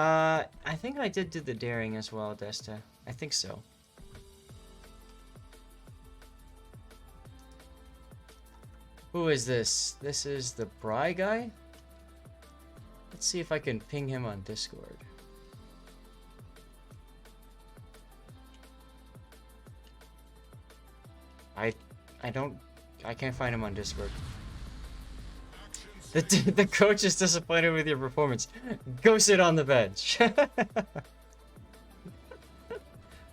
I think I did do the daring as well, Desta. I think so. Who is this? This is the Bry guy? Let's see if I can ping him on Discord. I can't find him on Discord. The coach is disappointed with your performance. Go sit on the bench.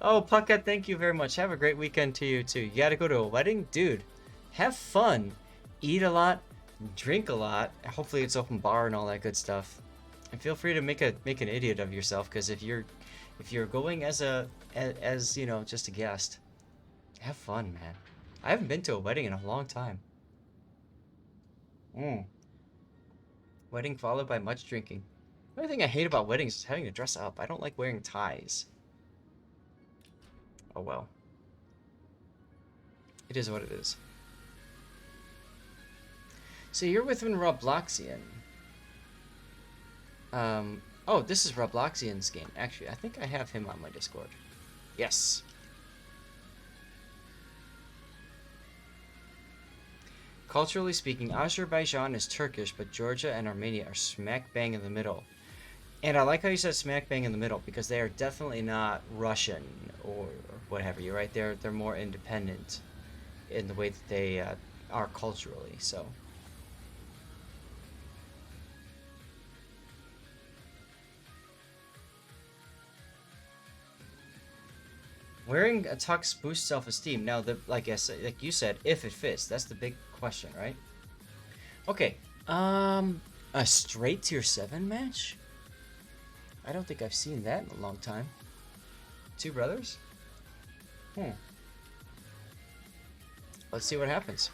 Oh, Pucka, thank you very much. Have a great weekend to you too. You gotta go to a wedding? Dude, have fun. Eat a lot, drink a lot. Hopefully it's open bar and all that good stuff. And feel free to make an idiot of yourself, because if you're going as you know, just a guest, have fun, man. I haven't been to a wedding in a long time. Wedding followed by much drinking. The only thing I hate about weddings is having to dress up. I don't like wearing ties. Oh well. It is what it is. So you're with Robloxian. Oh, this is Robloxian's game. Actually, I think I have him on my Discord. Yes. Culturally speaking, Azerbaijan is Turkish, but Georgia and Armenia are smack bang in the middle. And I like how you said smack bang in the middle, because they are definitely not Russian or whatever. You're right, they're more independent in the way that they are culturally, so. Wearing a tux boosts self-esteem. Now, like you said, if it fits, that's the big question, right? Okay, a straight tier 7 match? I don't think I've seen that in a long time. Two brothers? Let's see what happens.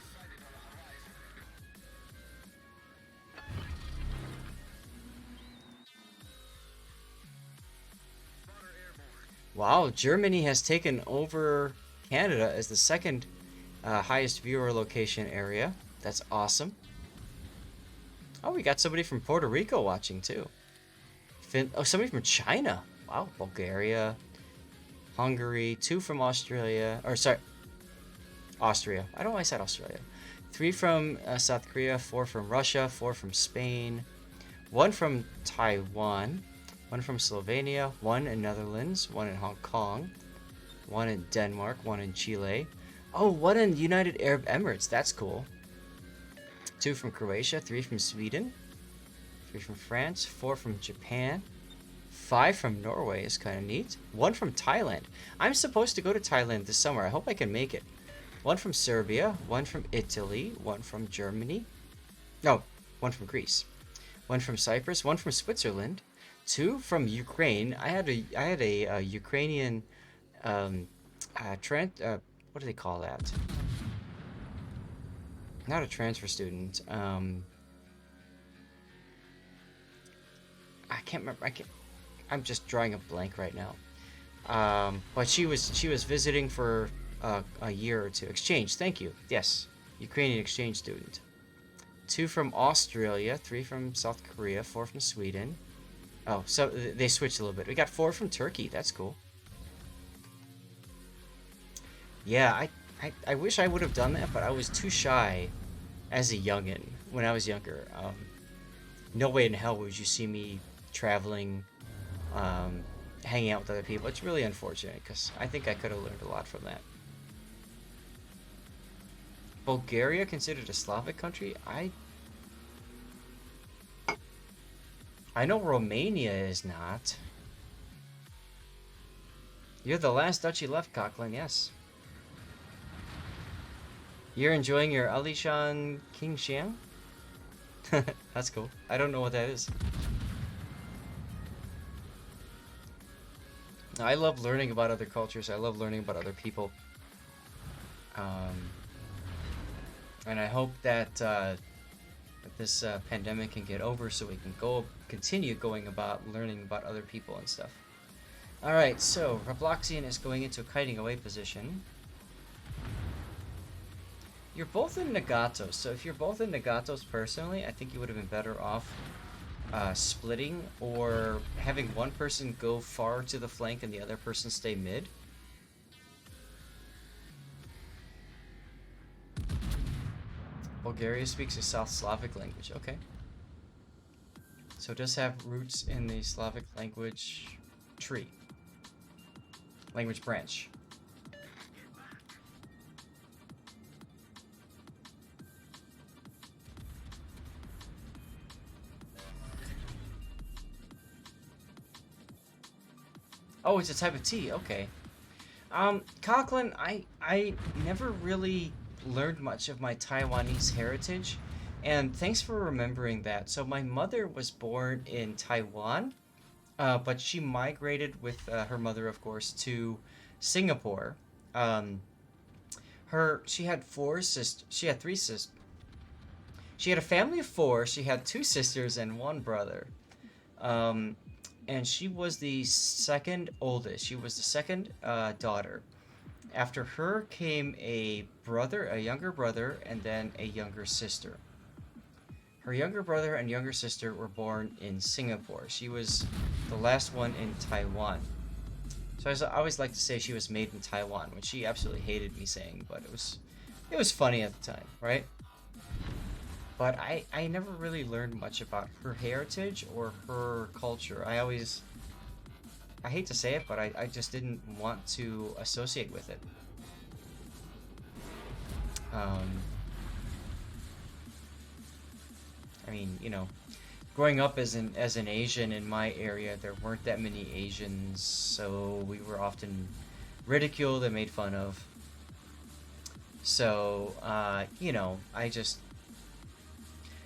Wow, Germany has taken over Canada as the second highest viewer location area. That's awesome. Oh, we got somebody from Puerto Rico watching too. Oh, somebody from China. Wow, Bulgaria, Hungary, 2 from Australia. Or sorry, Austria. I don't know why I said Australia. 3 from South Korea, 4 from Russia, 4 from Spain, 1 from Taiwan, 1 from Slovenia, 1 in Netherlands, 1 in Hong Kong, 1 in Denmark, 1 in Chile. Oh, 1 in United Arab Emirates. That's cool. 2 from Croatia, 3 from Sweden, 3 from France, 4 from Japan, 5 from Norway is kind of neat, 1 from Thailand. I'm supposed to go to Thailand this summer. I hope I can make it. 1 from Serbia, 1 from Italy, 1 from Germany. No, 1 from Greece. 1 from Cyprus, 1 from Switzerland, 2 from Ukraine. I had a Ukrainian what do they call that? Not a transfer student. I can't remember. I'm just drawing a blank right now. But she was visiting for a year or 2. Exchange. Thank you. Yes, Ukrainian exchange student. 2 from Australia, 3 from South Korea, 4 from Sweden. Oh, so they switched a little bit. We got 4 from Turkey. That's cool. Yeah, I wish I would have done that, but I was too shy as a youngin' when I was younger. No way in hell would you see me traveling, hanging out with other people. It's really unfortunate, because I think I could have learned a lot from that. Bulgaria considered a Slavic country? I know Romania is not. You're the last Dutchie left, Coughlin, yes. You're enjoying your Alishan King Xiang? That's cool. I don't know what that is. I love learning about other cultures. I love learning about other people. And I hope that this pandemic can get over so we can continue going about learning about other people and stuff. Alright, so Robloxian is going into a kiting away position. You're both in Nagato, so if you're both in Nagatos personally, I think you would have been better off splitting or having one person go far to the flank and the other person stay mid. Bulgaria speaks a South Slavic language. Okay. So it does have roots in the Slavic language tree. Language branch. Oh, it's a type of tea. Okay. Conklin, I never really learned much of my Taiwanese heritage, and thanks for remembering that. So my mother was born in Taiwan, but she migrated with her mother, of course, to Singapore. Um, she had four sisters. She had three sisters. She had a family of four. She had two sisters and one brother. Um, and she was the second oldest. She was the second daughter. After her came a brother, a younger brother, and then a younger sister. Her younger brother and younger sister were born in Singapore. She was the last one in Taiwan. So I always like to say she was made in Taiwan, which she absolutely hated me saying, but it was funny at the time, right? But I never really learned much about her heritage or her culture. I hate to say it, but I just didn't want to associate with it. Um, I mean, growing up as an Asian in my area, there weren't that many Asians, so we were often ridiculed and made fun of. So, I just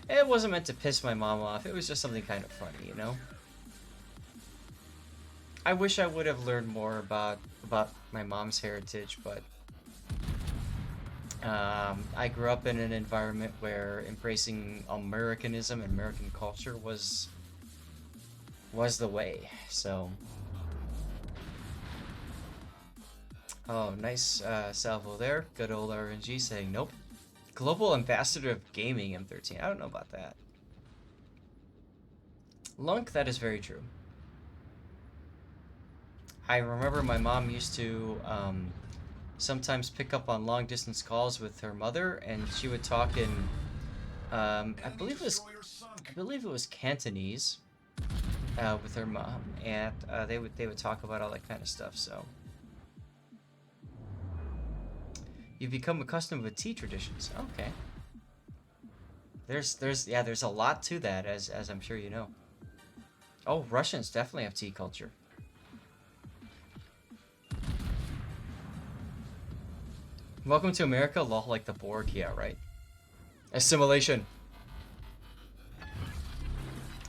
it wasn't meant to piss my mom off. It was just something kind of funny. I wish I would have learned more about my mom's heritage, but I grew up in an environment where embracing Americanism and American culture was the way. So, oh, nice salvo there. Good old RNG saying nope. Global Ambassador of Gaming M13. I don't know about that. Lunk, that is very true. I remember my mom used to sometimes pick up on long distance calls with her mother, and she would talk in I believe it was Cantonese with her mom, and they would talk about all that kind of stuff. So you become accustomed with tea traditions. Okay. There's a lot to that, as I'm sure you know. Oh, Russians definitely have tea culture. Welcome to America, lol, like the Borg. Yeah, right. Assimilation.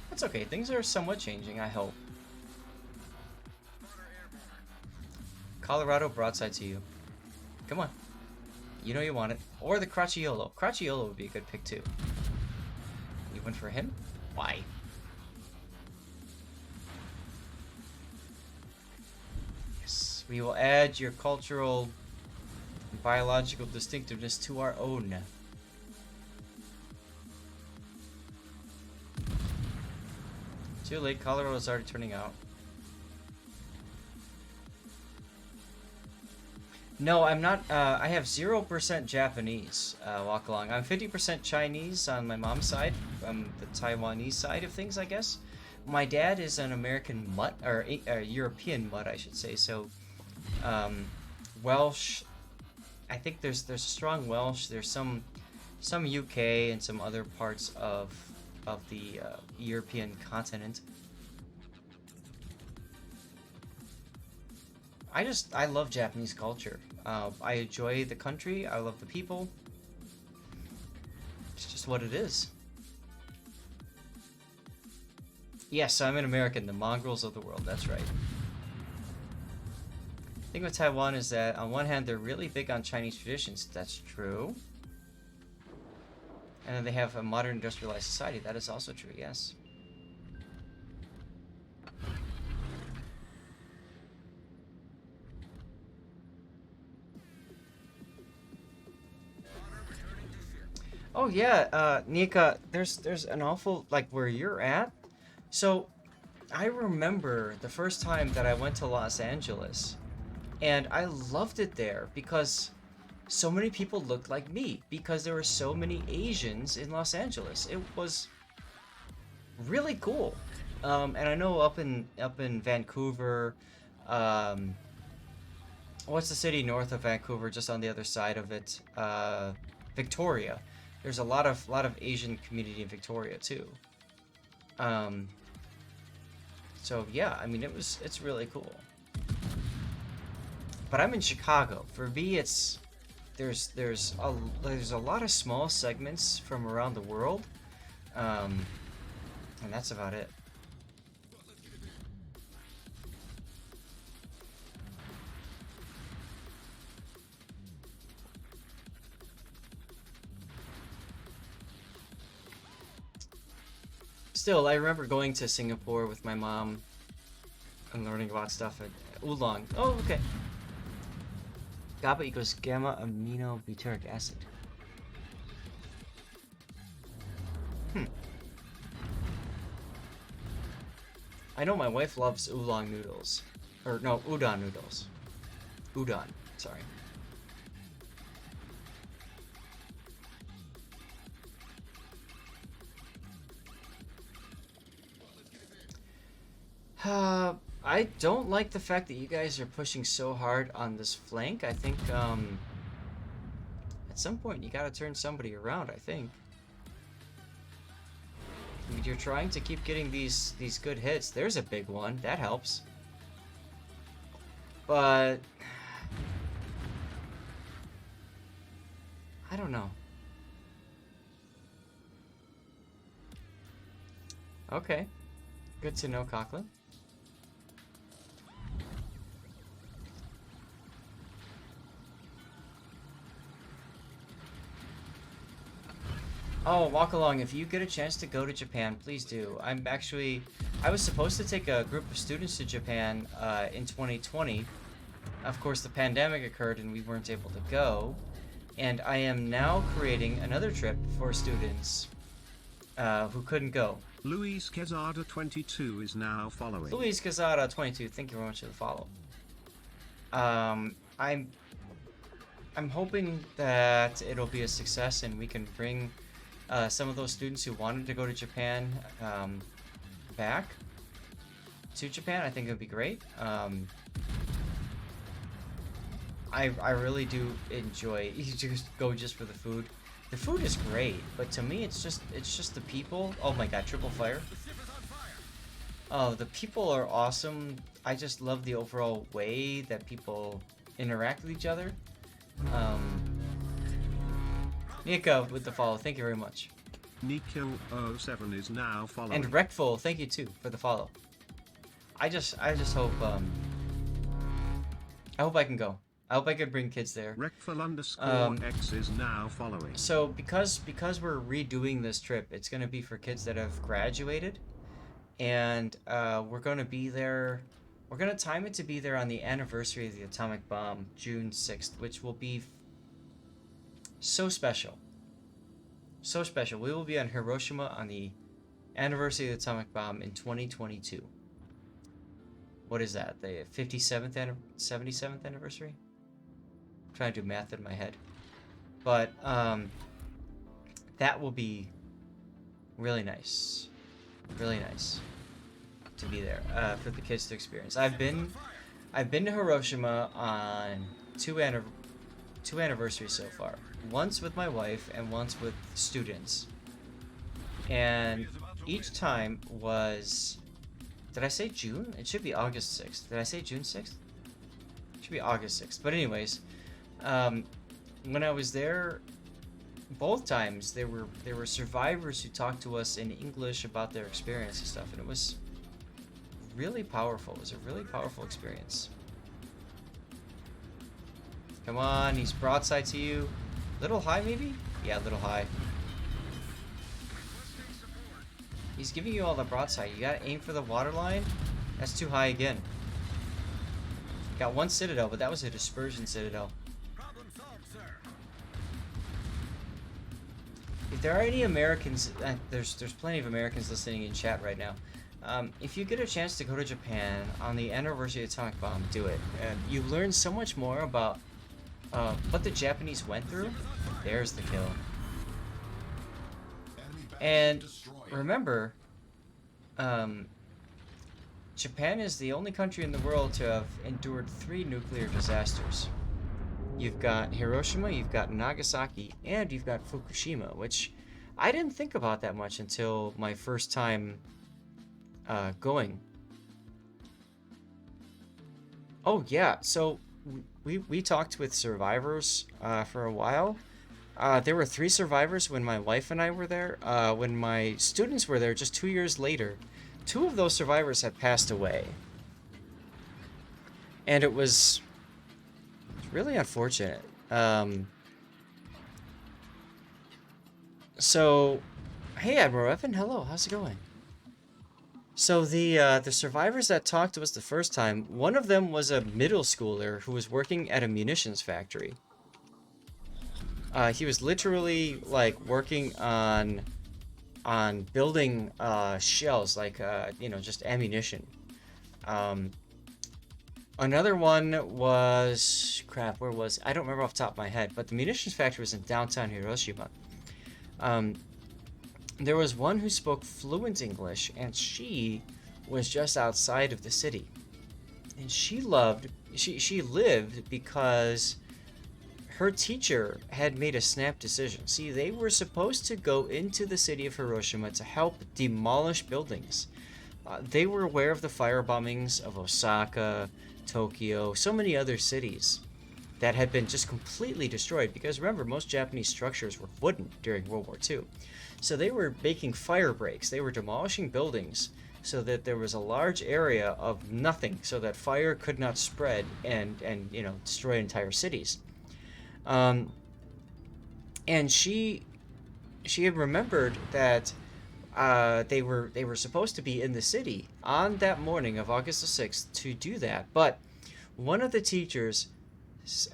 That's okay. Things are somewhat changing, I hope. Colorado broadside to you. Come on. You know you want it. Or the Cracciolo. Cracciolo would be a good pick too. You went for him? Why? Yes. We will add your cultural and biological distinctiveness to our own. Too late. Colorado's already turning out. No, I'm not. I have 0% Japanese, walk along. I'm 50% Chinese on my mom's side, the Taiwanese side of things, I guess. My dad is an American mutt, or European mutt, I should say. So, Welsh. I think there's a strong Welsh. There's some UK and some other parts of the European continent. I love Japanese culture. I enjoy the country. I love the people. It's just what it is. Yes, I'm an American. The mongrels of the world. That's right. The thing with Taiwan is that on one hand, they're really big on Chinese traditions. That's true. And then they have a modern industrialized society. That is also true, yes. Oh yeah, Nika, there's an awful, like where you're at, So I remember the first time that I went to Los Angeles, and I loved it there because so many people looked like me because there were so many Asians in Los Angeles. It was really cool. And I know up in Vancouver, um, what's the city north of Vancouver, just on the other side of it? Victoria. There's a lot of Asian community in Victoria too. Um, so yeah, I mean it's really cool. But I'm in Chicago. For me, it's there's a lot of small segments from around the world, um, and that's about it. Still, I remember going to Singapore with my mom and learning about stuff at oolong. Oh, okay. GABA equals gamma amino butyric acid. Hmm. I know my wife loves oolong noodles. Or no, udon noodles. Udon, sorry. I don't like the fact that you guys are pushing so hard on this flank. I think, at some point you gotta turn somebody around, I think. I mean, you're trying to keep getting these good hits. There's a big one. That helps. But I don't know. Okay. Good to know, Conklin. Oh, walk along. If you get a chance to go to Japan, please do. I was supposed to take a group of students to Japan in 2020. Of course, the pandemic occurred and we weren't able to go. And I am now creating another trip for students who couldn't go. Luis Quezada 22 is now following. Luis Quezada 22, thank you very much for the follow. Um, I'm I'm hoping that it'll be a success and we can bring some of those students who wanted to go to Japan back to Japan. I think it would be great. I really do enjoy. You just go just for the food. The food is great, but to me it's just the people. Oh my god, triple fire. Oh, the people are awesome. I just love the overall way that people interact with each other. Nika with the follow, thank you very much. Nico07 is now following. And Rectful, thank you too for the follow. I just hope I hope I can go. I hope I could bring kids there. Rectful_X is now following. So because we're redoing this trip, it's gonna be for kids that have graduated, and we're gonna be there. We're gonna time it to be there on the anniversary of the atomic bomb, June 6th, which will be so special. So special. We will be on Hiroshima on the anniversary of the atomic bomb in 2022. What is that? The 77th anniversary? I'm trying to do math in my head. But that will be really nice. Really nice to be there for the kids to experience. I've been to Hiroshima on two anniversaries so far. Once with my wife and once with students. And each time was, did I say June? It should be August 6th. Did I say June 6th? It should be August 6th. But anyways, when I was there, both times there were survivors who talked to us in English about their experience and stuff, and it was really powerful. It was a really powerful experience. Come on, he's broadside to you. Little high, maybe? Yeah, little high. He's giving you all the broadside. You gotta aim for the water line. That's too high again. Got one citadel, but that was a dispersion citadel. If there are any Americans, there's plenty of Americans listening in chat right now. If you get a chance to go to Japan on the anniversary of the atomic bomb, do it. You learn so much more about what the Japanese went through. There's the kill. And remember, um, Japan is the only country in the world to have endured 3 nuclear disasters. You've got Hiroshima, you've got Nagasaki, and you've got Fukushima, which I didn't think about that much until my first time going. Oh yeah, so we talked with survivors for a while. There were 3 survivors when my wife and I were there. When my students were there just 2 years later, 2 of those survivors had passed away. And it was really unfortunate. So, hey Admiral Evan, hello, how's it going? So the survivors that talked to us the first time, one of them was a middle schooler who was working at a munitions factory. He was literally like working on building shells, like you know, just ammunition. Another one was crap. Where was I don't remember off the top of my head, but the munitions factory was in downtown Hiroshima. Um, there was one who spoke fluent English, and she was just outside of the city. And she lived because her teacher had made a snap decision. See, they were supposed to go into the city of Hiroshima to help demolish buildings. They were aware of the fire bombings of Osaka, Tokyo, so many other cities that had been just completely destroyed, because remember, most Japanese structures were wooden during World War II. So they were making fire breaks. They were demolishing buildings so that there was a large area of nothing, so that fire could not spread and you know, destroy entire cities. And she had remembered that they were supposed to be in the city on that morning of August the 6th to do that, but one of the teachers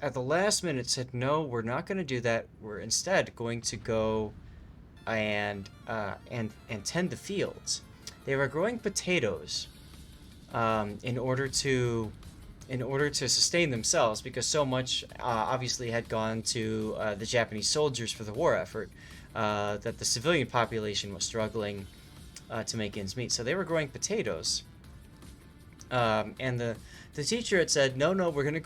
at the last minute said, no, we're not going to do that. We're instead going to go and tend the fields. They were growing potatoes in order to sustain themselves, because so much obviously had gone to the Japanese soldiers for the war effort, that the civilian population was struggling to make ends meet. So they were growing potatoes, and the teacher had said, no, we're gonna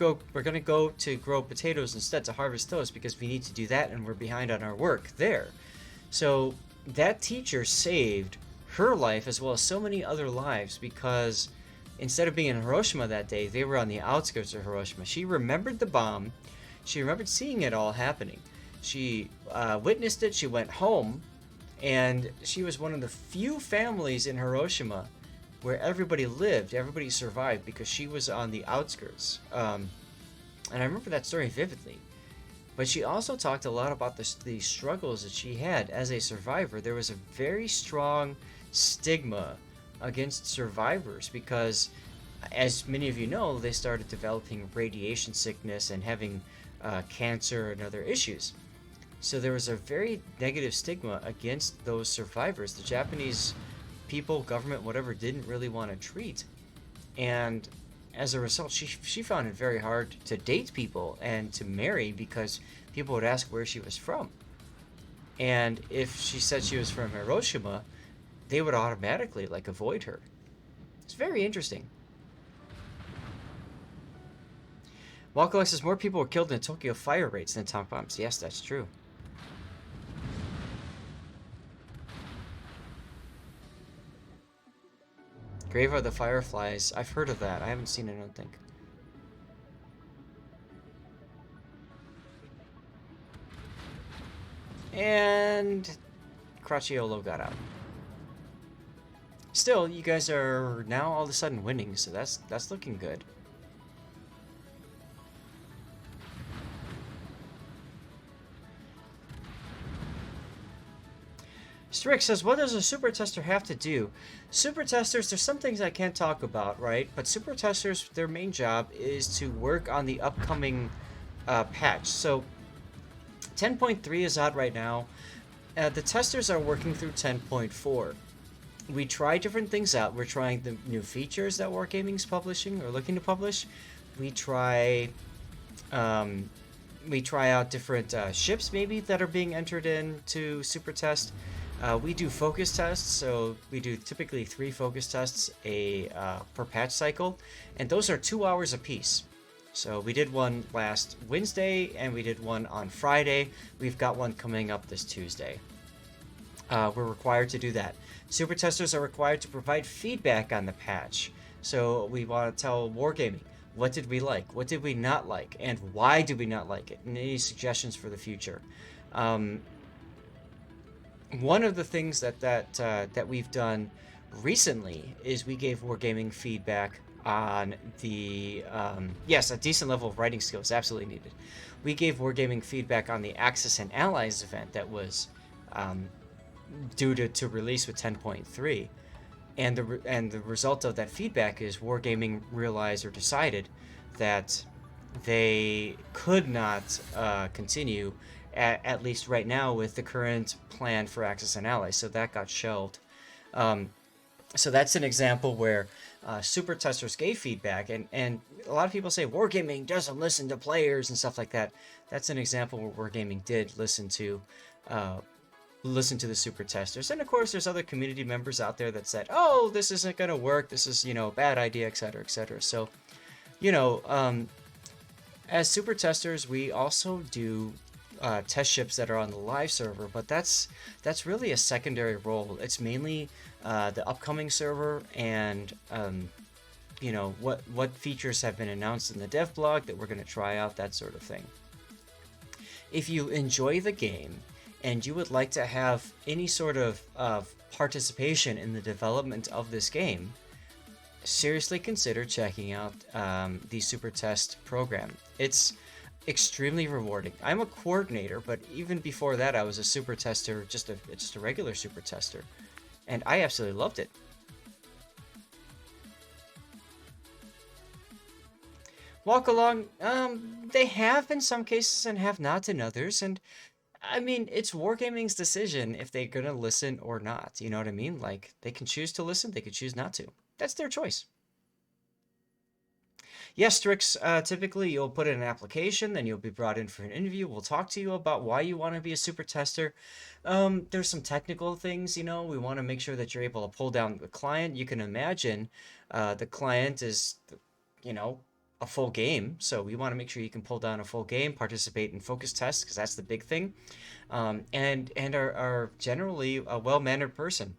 go to grow potatoes instead, to harvest those, because we need to do that, and we're behind on our work there. So that teacher saved her life as well as so many other lives, because instead of being in Hiroshima that day, they were on the outskirts of Hiroshima. She remembered the bomb. She remembered seeing it all happening. She witnessed it. She went home, and she was one of the few families in Hiroshima where everybody lived, everybody survived, because she was on the outskirts. And I remember that story vividly. But she also talked a lot about the struggles that she had as a survivor. There was a very strong stigma against survivors because, as many of you know, they started developing radiation sickness and having cancer and other issues. So there was a very negative stigma against those survivors. The Japanese people, government, whatever, didn't really want to treat. And as a result, she found it very hard to date people and to marry, because people would ask where she was from. And if she said she was from Hiroshima, they would automatically avoid her. It's very interesting. Walker says more people were killed in Tokyo fire rates than atomic bombs. Yes, that's true. Grave of the Fireflies. I've heard of that. I haven't seen it, I don't think. And Cracciolo got out. Still, you guys are now all of a sudden winning, so that's looking good. Strick says, what does a super tester have to do? Super testers, there's some things I can't talk about, right? But super testers, their main job is to work on the upcoming patch. So 10.3 is out right now. The testers are working through 10.4. we try different things out. We're trying the new features that Wargaming's publishing or looking to publish. We try um, we try out different ships maybe that are being entered into super test. We do focus tests, so we do typically 3 focus tests per patch cycle, and those are 2 hours apiece. So we did one last Wednesday, and we did one on Friday. We've got one coming up this Tuesday. We're required to do that. Super testers are required to provide feedback on the patch. So we want to tell Wargaming what did we like, what did we not like, and why did we not like it, and any suggestions for the future. Um, One of the things that we've done recently is we gave Wargaming feedback on the yes, a decent level of writing skill is absolutely needed. We gave Wargaming feedback on the Axis and Allies event that was um, due to release with 10.3, and the result of that feedback is Wargaming realized or decided that they could not continue at least right now with the current plan for Axis and Allies, so that got shelved. Um, so that's an example where super testers gave feedback, and a lot of people say Wargaming doesn't listen to players and stuff like that. That's an example where Wargaming did uh, listen to the super testers. And of course, there's other community members out there that said, "Oh, this isn't gonna work. This is a bad idea, etc., etc." So you know, as super testers, we also do test ships that are on the live server, but that's really a secondary role. It's mainly the upcoming server and what features have been announced in the dev blog that we're going to try out, that sort of thing. If you enjoy the game and you would like to have any sort of participation in the development of this game, seriously consider checking out the Super Test program. It's extremely rewarding. I'm a coordinator, but even before that, I was a super tester, just a regular super tester, and I absolutely loved it. Walk along, they have in some cases and have not in others, and I mean, it's Wargaming's decision if they're gonna listen or not. You know what I mean? Like, they can choose to listen, they can choose not to. That's their choice. Yes, Strix, typically you'll put in an application, then you'll be brought in for an interview. We'll talk to you about why you want to be a super tester. There's some technical things, we want to make sure that you're able to pull down the client. You can imagine the client is, you know, a full game. So we want to make sure you can pull down a full game, participate in focus tests, because that's the big thing, and are generally a well-mannered person.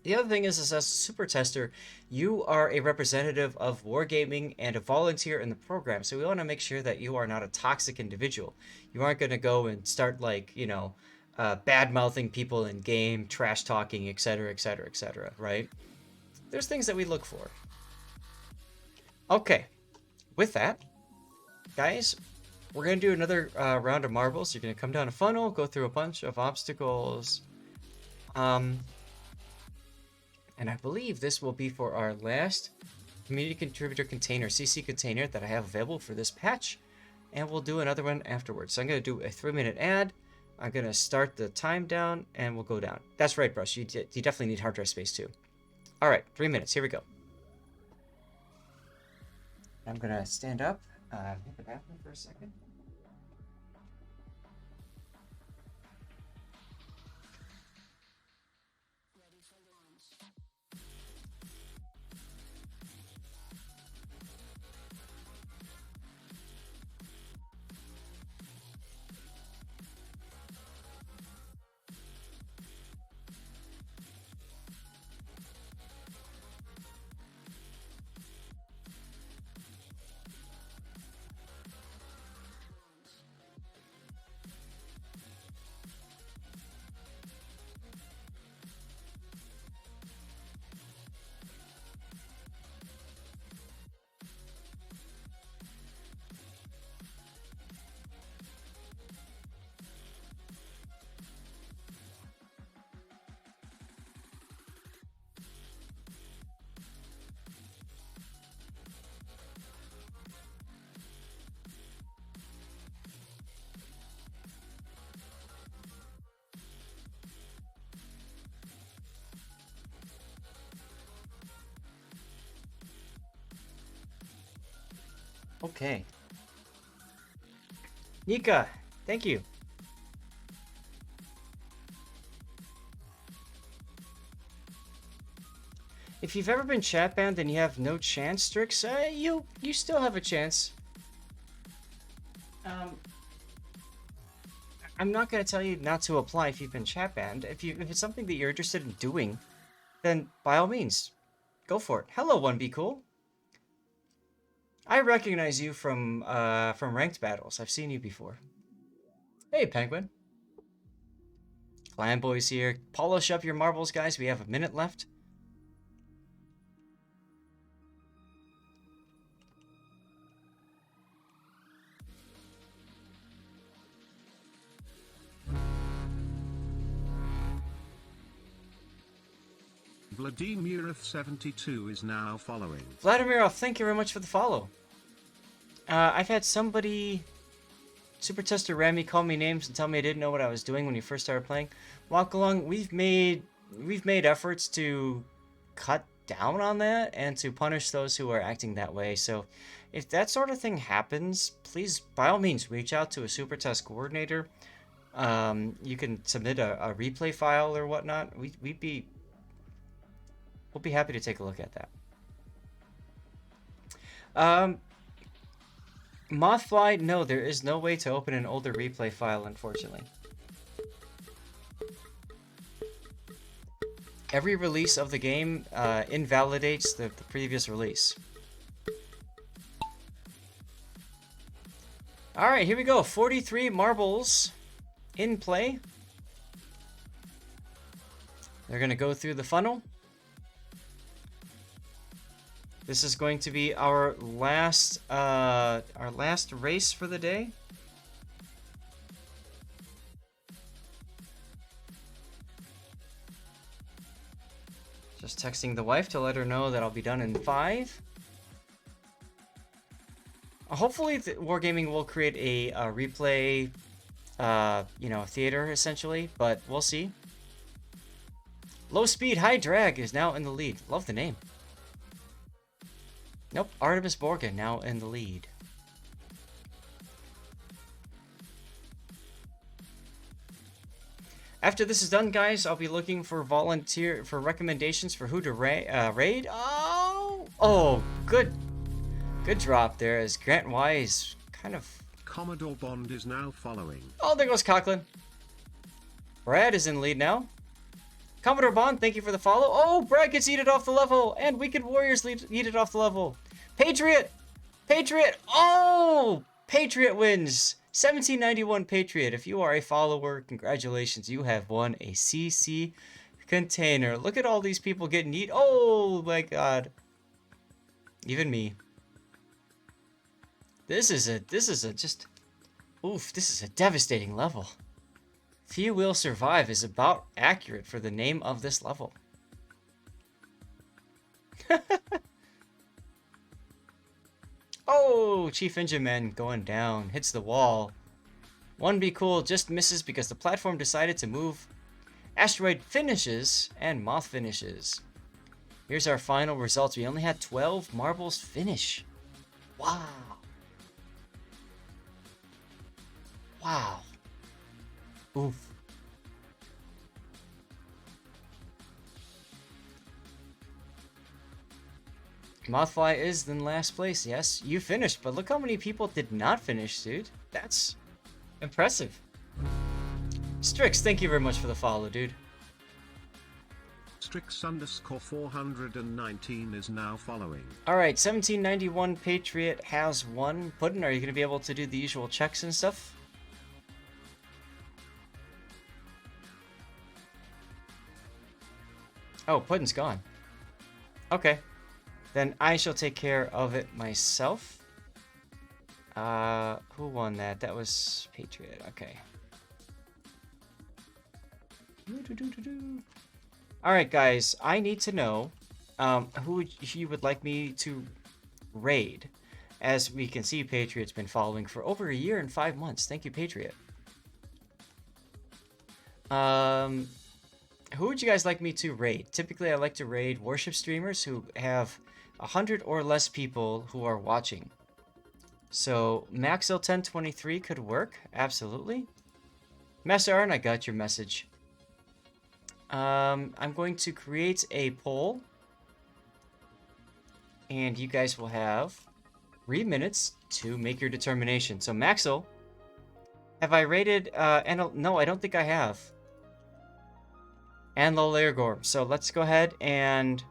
The other thing is as a super tester, you are a representative of Wargaming and a volunteer in the program. So we want to make sure that you are not a toxic individual. You aren't going to go and start bad mouthing people in game, trash talking, etc., etc., etc. Right? There's things that we look for. Okay, with that, guys, we're gonna do another round of marbles. You're gonna come down a funnel, go through a bunch of obstacles. Um, And I believe this will be for our last community contributor container, CC container, that I have available for this patch. And we'll do another one afterwards. So I'm going to do a 3-minute ad. I'm going to start the time down, and we'll go down. That's right, Brush. You definitely need hard drive space, too. All right, 3 minutes. Here we go. I'm going to stand up, hit the bathroom for a second. Okay. Nika, thank you. If you've ever been chat banned and you have no chance, Strix, you still have a chance. I'm not gonna tell you not to apply if you've been chat banned. If it's something that you're interested in doing, then by all means, go for it. Hello, One Be Cool. I recognize you from ranked battles. I've seen you before. Hey, Penguin. Clan Boys here. Polish up your marbles, guys. We have a minute left. Vladimirov72 is now following. Vladimirov, thank you very much for the follow. I've had somebody, Super Tester Rami, call me names and tell me I didn't know what I was doing when you first started playing. Walk along. We've made efforts to cut down on that and to punish those who are acting that way. So, if that sort of thing happens, please, by all means, reach out to a Super Test coordinator. You can submit a replay file or whatnot. We'll be happy to take a look at that. Mothfly, no, there is no way to open an older replay file, unfortunately. Every release of the game invalidates the previous release. Alright, here we go. 43 marbles in play. They're going to go through the funnel. This is going to be our last race for the day. Just texting the wife to let her know that I'll be done in 5. Hopefully, Wargaming will create a replay, theater essentially, but we'll see. Low speed, high drag is now in the lead. Love the name. Nope, Artemis Borga now in the lead. After this is done, guys, I'll be looking for recommendations for who to raid. Oh, good drop there as Grant Wise kind of. Commodore Bond is now following. Oh, there goes Coughlin. Brad is in lead now. Commodore Bond, thank you for the follow. Oh, Brad gets yeeted off the level, and Wicked Warriors yeeted off the level. Patriot! Oh! Patriot wins. 1791 Patriot. If you are a follower, congratulations. You have won a CC container. Look at all these people getting yeet. Oh, my God. Even me. This is a devastating level. Few will survive is about accurate for the name of this level. Oh, Chief Engine Man going down. Hits the wall. One Be Cool just misses because the platform decided to move. Asteroid finishes and Moth finishes. Here's our final results. We only had 12 marbles finish. Wow. Wow. Oof. Mothfly is in last place. Yes, you finished, but look how many people did not finish, dude. That's impressive. Strix, thank you very much for the follow, dude. Strix_419 is now following. Alright, 1791 Patriot has won. Puddin', are you going to be able to do the usual checks and stuff? Oh, Puddin's gone. Okay. Then I shall take care of it myself. Who won that? That was Patriot. Okay. Alright, guys. I need to know who you would like me to raid. As we can see, Patriot's been following for over a year and 5 months. Thank you, Patriot. Who would you guys like me to raid? Typically, I like to raid worship streamers who have 100 or less people who are watching. So Maxil 1023 could work, absolutely. Master Arn, I got your message. I'm going to create a poll, and you guys will have 3 minutes to make your determination. So Maxil, have I rated? No, I don't think I have. And Lolairgorm. So let's go ahead and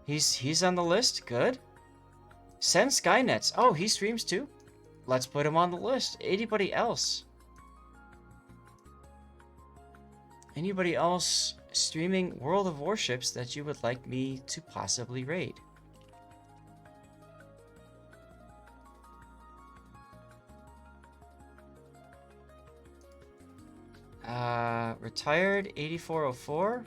he's on the list. Good. Send Skynets. Oh, he streams too. Let's put him on the list. Anybody else? Anybody else streaming World of Warships that you would like me to possibly raid? Retired 8404.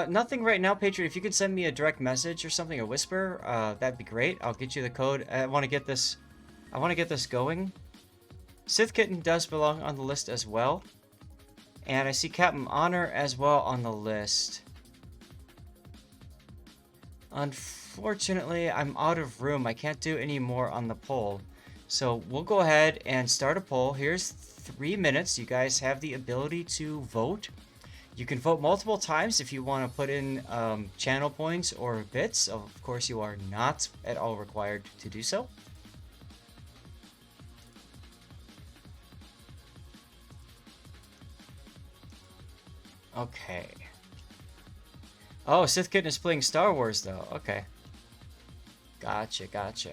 Nothing right now, Patriot. If you could send me a direct message or something, a whisper, that'd be great. I'll get you the code. I want to get this going. Sith Kitten does belong on the list as well. And I see Captain Honor as well on the list. Unfortunately, I'm out of room. I can't do any more on the poll. So we'll go ahead and start a poll. Here's 3 minutes. You guys have the ability to vote. You can vote multiple times if you want to put in channel points or bits. Of course, you are not at all required to do so. Okay. Oh, Sith Kitten is playing Star Wars, though. Okay. Gotcha, gotcha.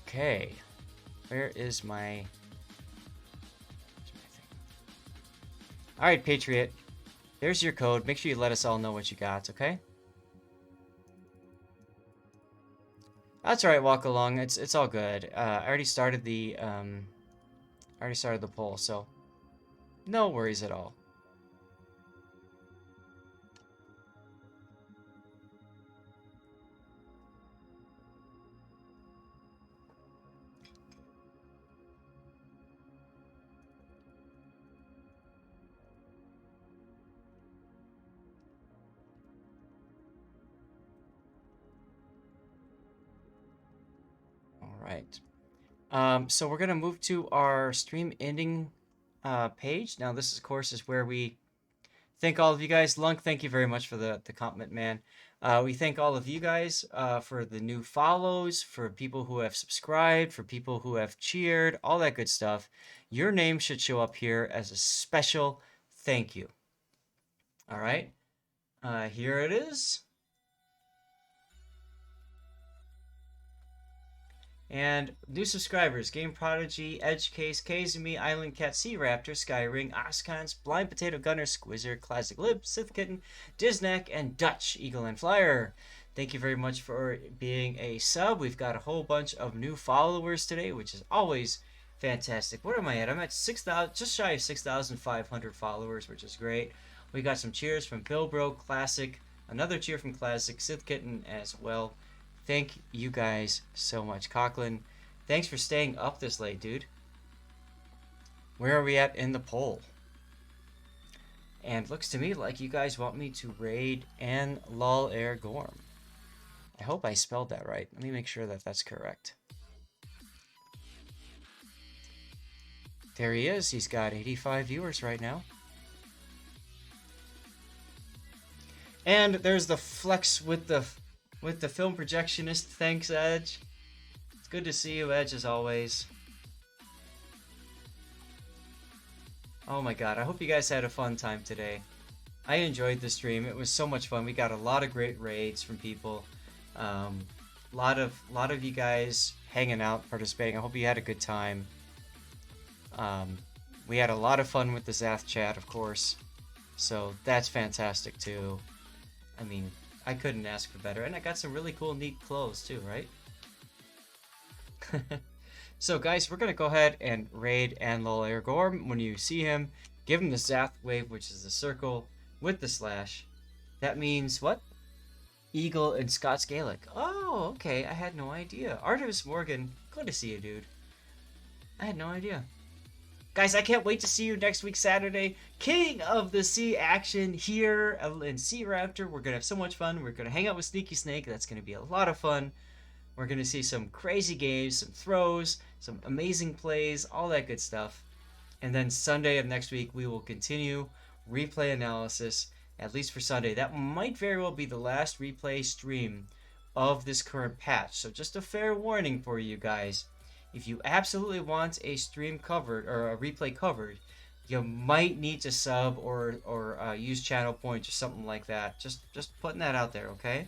Okay. Where is my... thing? Alright, Patriot. There's your code. Make sure you let us all know what you got, okay? That's alright, walk along. It's all good. I already started the poll, so no worries at all. Right. So we're gonna move to our stream ending page. Now this, of course, is where we thank all of you guys. Lunk, thank you very much for the compliment, man. We thank all of you guys for the new follows, for people who have subscribed, for people who have cheered, all that good stuff. Your name should show up here as a special thank you. All right. Here it is. And new subscribers: Game Prodigy, Edge Case, Kazumi, Island Cat, Sea Raptor, Skyring, Oskans, Blind Potato Gunner, Squizzer, Classic Lib, Sith Kitten, Diznak, and Dutch Eagle and Flyer. Thank you very much for being a sub. We've got a whole bunch of new followers today, which is always fantastic. What am I at? I'm at 6,000, just shy of 6,500 followers, which is great. We got some cheers from Bilbro, Classic, another cheer from Classic, Sith Kitten as well. Thank you guys so much. Coughlin, thanks for staying up this late, dude. Where are we at in the poll? And looks to me like you guys want me to raid and Lolairgorm. I hope I spelled that right. Let me make sure that that's correct. There he is. He's got 85 viewers right now. And there's the flex with the film projectionist. Thanks, Edge. It's good to see you, Edge, as always. Oh my god, I hope you guys had a fun time today. I enjoyed the stream. It was so much fun. We got a lot of great raids from people. Lot of you guys hanging out, participating. I hope you had a good time. We had a lot of fun with the Zath chat, of course. So that's fantastic too. I mean, I couldn't ask for better. And I got some really cool, neat clothes too, right? So guys, we're going to go ahead and raid Lolairgorm. When you see him, give him the Zath wave, which is the circle with the slash. That means what? Eagle in Scots Gaelic. Oh, okay. I had no idea. Artemis Morgan, good to see you, dude. I had no idea. Guys, I can't wait to see you next week, Saturday. King of the Sea action here in Sea Raptor. We're going to have so much fun. We're going to hang out with Sneaky Snake. That's going to be a lot of fun. We're going to see some crazy games, some throws, some amazing plays, all that good stuff. And then Sunday of next week, we will continue replay analysis, at least for Sunday. That might very well be the last replay stream of this current patch. So just a fair warning for you guys. If you absolutely want a stream covered or a replay covered, you might need to sub or use channel points or something like that. Just putting that out there, okay?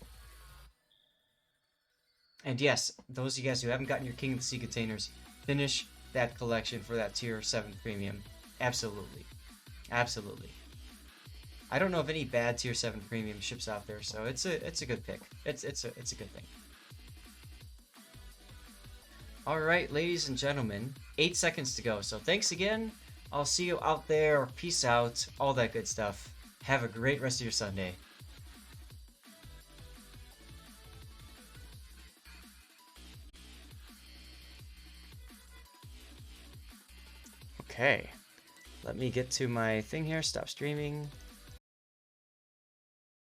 And yes, those of you guys who haven't gotten your King of the Sea containers, finish that collection for that tier 7 premium. Absolutely. Absolutely. I don't know of any bad tier 7 premium ships out there, so it's a good pick. It's a good thing. All right, ladies and gentlemen, 8 seconds to go. So thanks again. I'll see you out there. Peace out. All that good stuff. Have a great rest of your Sunday. Okay. Let me get to my thing here. Stop streaming.